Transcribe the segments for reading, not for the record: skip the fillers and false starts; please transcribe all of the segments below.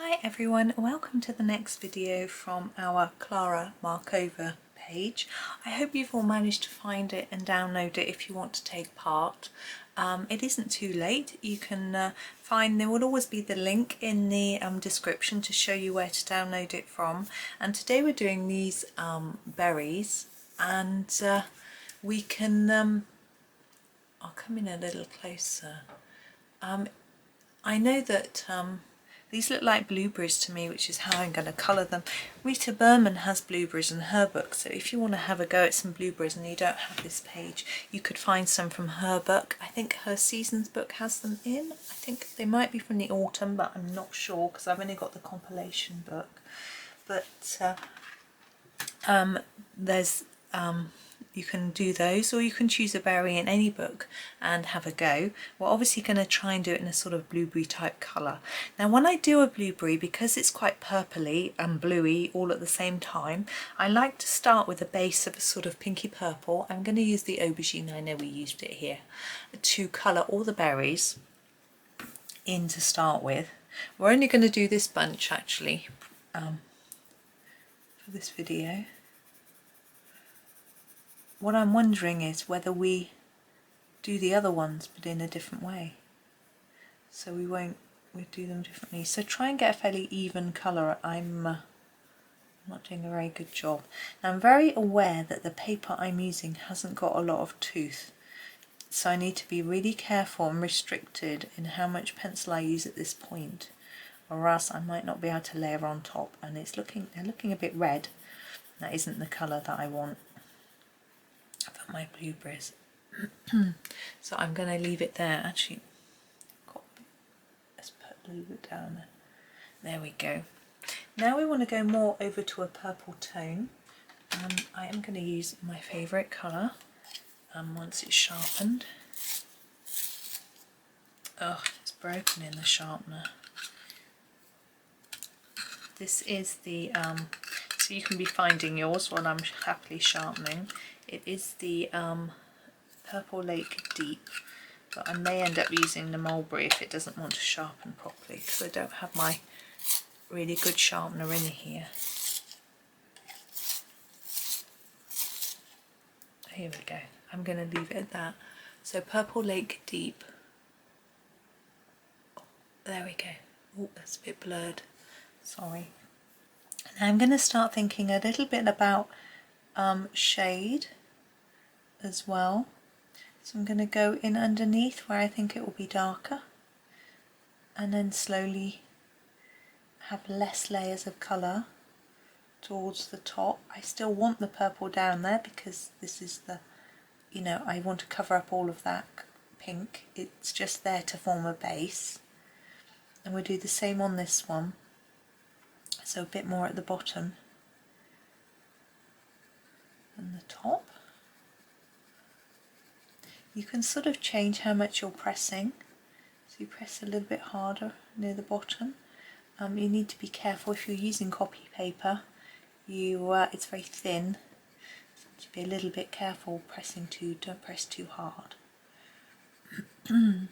Hi everyone, welcome to the next video from our Klara Markova page. I hope you've all managed to find it and download it if you want to take part. It isn't too late. You can find, there will always be the link in the description to show you where to download it from. And today we're doing these berries, and we can, I'll come in a little closer. I know that these look like blueberries to me, which is how I'm going to colour them. Rita Berman has blueberries in her book, so if you want to have a go at some blueberries and you don't have this page, you could find some from her book. I think her Seasons book has them in. I think they might be from the autumn, but I'm not sure because I've only got the compilation book. But there's you can do those, or you can choose a berry in any book and have a go. We're obviously going to try and do it in a sort of blueberry type colour. Now when I do a blueberry, because it's quite purpley and bluey all at the same time, I like to start with a base of a sort of pinky purple. I'm going to use the Aubergine, I know we used it here, to colour all the berries in to start with. We're only going to do this bunch actually for this video. What I'm wondering is whether we do the other ones but in a different way. So we'll do them differently. So try and get a fairly even colour. I'm not doing a very good job. Now I'm very aware that the paper I'm using hasn't got a lot of tooth. So I need to be really careful and restricted in how much pencil I use at this point, or else I might not be able to layer on top, and they're looking a bit red. That isn't the colour that I want for my blueberries. So I'm going to leave it there. Actually, let's put a little bit down there. There we go. Now we want to go more over to a purple tone. I am going to use my favourite colour once it's sharpened. Oh, it's broken in the sharpener. This is the, so you can be finding yours while I'm happily sharpening. It is the Purple Lake Deep, but I may end up using the mulberry if it doesn't want to sharpen properly, because I don't have my really good sharpener in here. Here we go. I'm going to leave it at that. So Purple Lake Deep. There we go. Oh, that's a bit blurred. Sorry. Now I'm going to start thinking a little bit about shade as well. So I'm going to go in underneath where I think it will be darker, and then slowly have less layers of colour towards the top. I still want the purple down there because this is the, you know, I want to cover up all of that pink. It's just there to form a base. And we'll do the same on this one. So a bit more at the bottom and the top. You can sort of change how much you're pressing. So you press a little bit harder near the bottom. You need to be careful if you're using copy paper. It's very thin. So you should be a little bit careful pressing too. Don't press too hard. We'll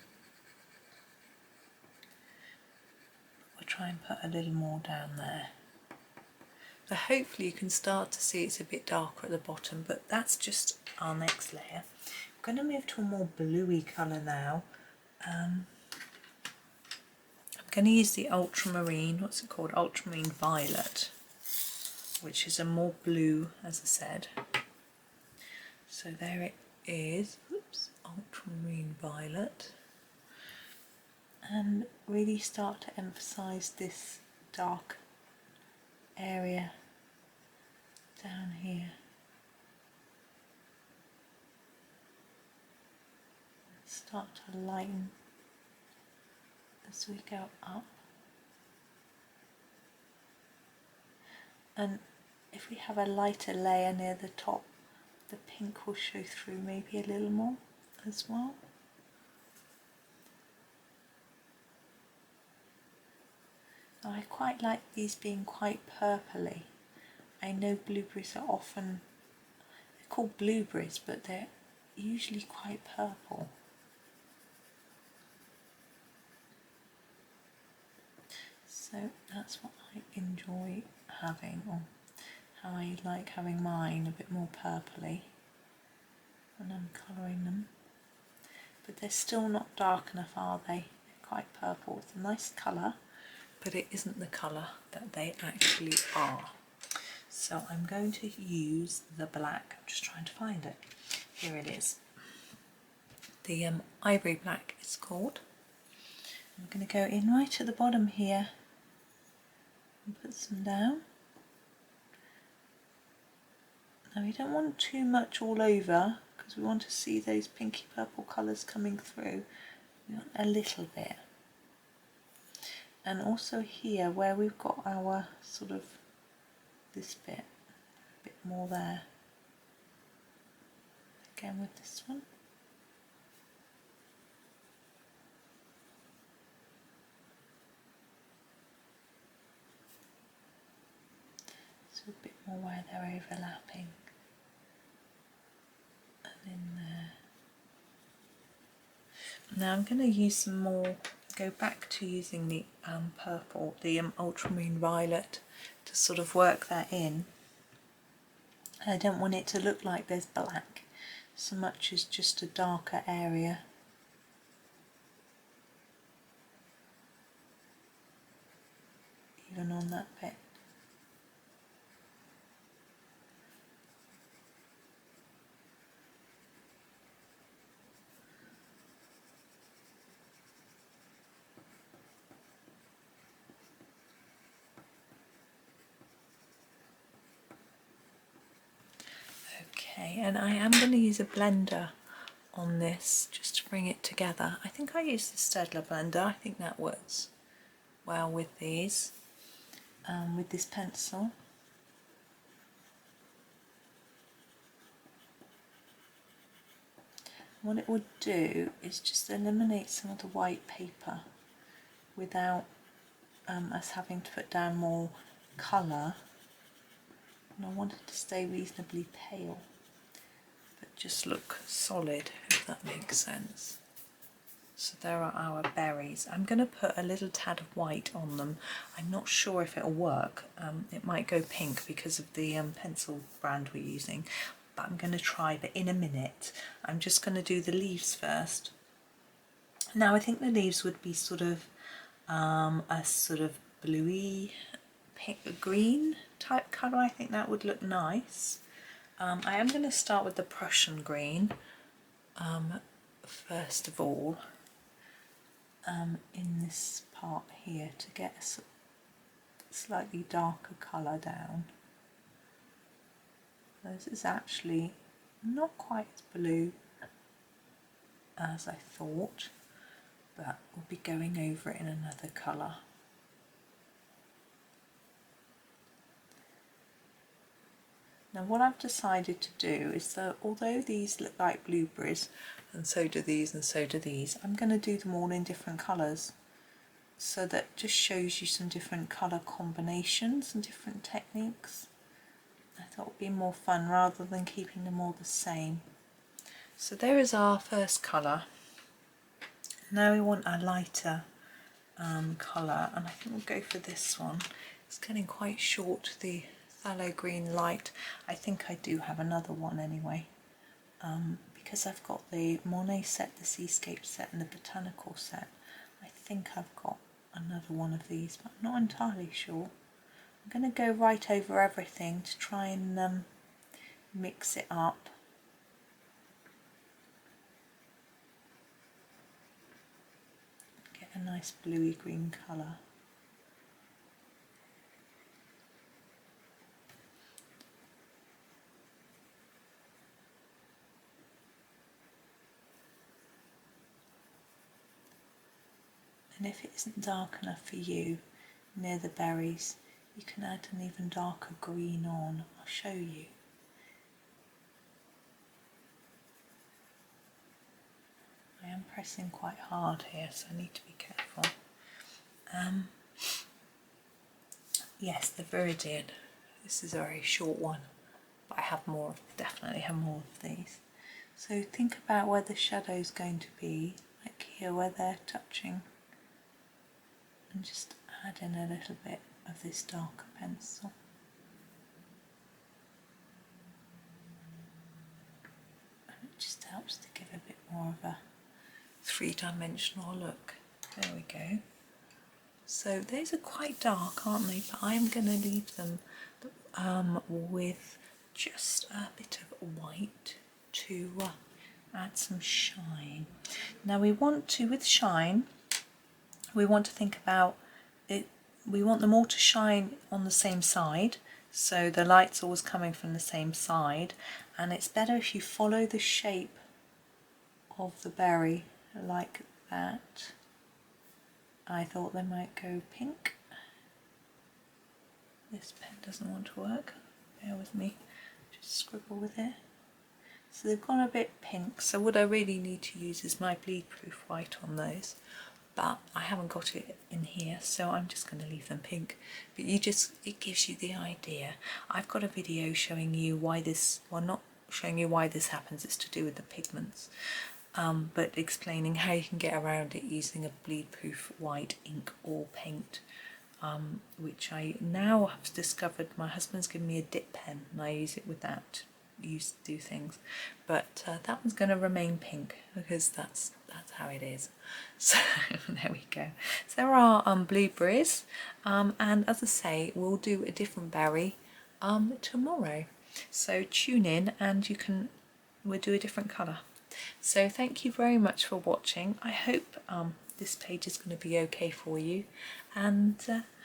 try and put a little more down there. So hopefully you can start to see it's a bit darker at the bottom, but that's just our next layer. I'm going to move to a more bluey colour now. I'm going to use the Ultramarine, what's it called? Ultramarine Violet, which is a more blue, as I said. So there it is. Oops, Ultramarine Violet. And really start to emphasise this dark area down here. Start to lighten as we go up. And if we have a lighter layer near the top, the pink will show through maybe a little more as well. Now I quite like these being quite purpley. I know blueberries are often, they're called blueberries, but they're usually quite purple. So that's what I enjoy having, or how I like having mine, a bit more purpley when I'm colouring them. But they're still not dark enough, are they? They're quite purple. It's a nice colour, but it isn't the colour that they actually are. So I'm going to use the black. I'm just trying to find it. Here it is. The Ivory black it's called. I'm going to go in right at the bottom here and put some down. Now we don't want too much all over because we want to see those pinky purple colours coming through. We want a little bit. And also here where we've got our sort of this bit, a bit more there. Again with this one. So a bit more where they're overlapping. And in there. Now I'm going to use some more, go back to using the purple, the Ultramarine Violet, to sort of work that in. I don't want it to look like there's black so much as just a darker area. Even on that bit. Okay, and I am going to use a blender on this just to bring it together. I think I use the Staedtler blender. I think that works well with these, with this pencil. What it would do is just eliminate some of the white paper without us having to put down more colour. And I want it to stay reasonably pale, but just look solid, if that makes sense. So there are our berries. I'm going to put a little tad of white on them. I'm not sure if it'll work. It might go pink because of the pencil brand we're using, but I'm going to try. But in a minute, I'm just going to do the leaves first. Now I think the leaves would be sort of a sort of bluey pink, green type colour. I think that would look nice. I am going to start with the Prussian Green first of all, in this part here, to get a slightly darker colour down. This is actually not quite as blue as I thought, but we'll be going over it in another colour. Now what I've decided to do is that although these look like blueberries, and so do these and so do these, I'm going to do them all in different colours, so that just shows you some different colour combinations and different techniques. I thought it would be more fun rather than keeping them all the same. So there is our first colour. Now we want a lighter colour, and I think we'll go for this one. It's getting quite short, the Pthalo green light. I think I do have another one anyway, because I've got the Monet set, the Seascape set and the Botanical set. I think I've got another one of these, but I'm not entirely sure. I'm going to go right over everything to try and mix it up. Get a nice bluey green colour. And if it isn't dark enough for you near the berries, you can add an even darker green on. I'll show you. I am pressing quite hard here, so I need to be careful. Yes, the Viridian. This is a very short one, but I have more, definitely have more of these. So think about where the shadow's going to be, like here where they're touching, and just add in a little bit of this darker pencil. And it just helps to give a bit more of a three-dimensional look. There we go. So those are quite dark, aren't they? But I'm going to leave them with just a bit of white to add some shine. Now we want to, with shine, we want to think about it. We want them all to shine on the same side, so the light's always coming from the same side, and it's better if you follow the shape of the berry like that. I thought they might go pink. This pen doesn't want to work, bear with me, just scribble with it. So they've gone a bit pink, so what I really need to use is my bleed proof white on those, but I haven't got it in here, so I'm just going to leave them pink. But it gives you the idea. I've got a video showing you why this, well, not showing you why this happens, it's to do with the pigments, but explaining how you can get around it using a bleed proof white ink or paint, which I now have discovered. My husband's given me a dip pen and I use it with that to do things, but that one's going to remain pink because that's how it is. So there we go. So there are blueberries, and as I say, we'll do a different berry tomorrow, so tune in and we'll do a different colour. So thank you very much for watching. I hope this page is going to be okay for you, and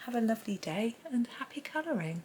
have a lovely day and happy colouring.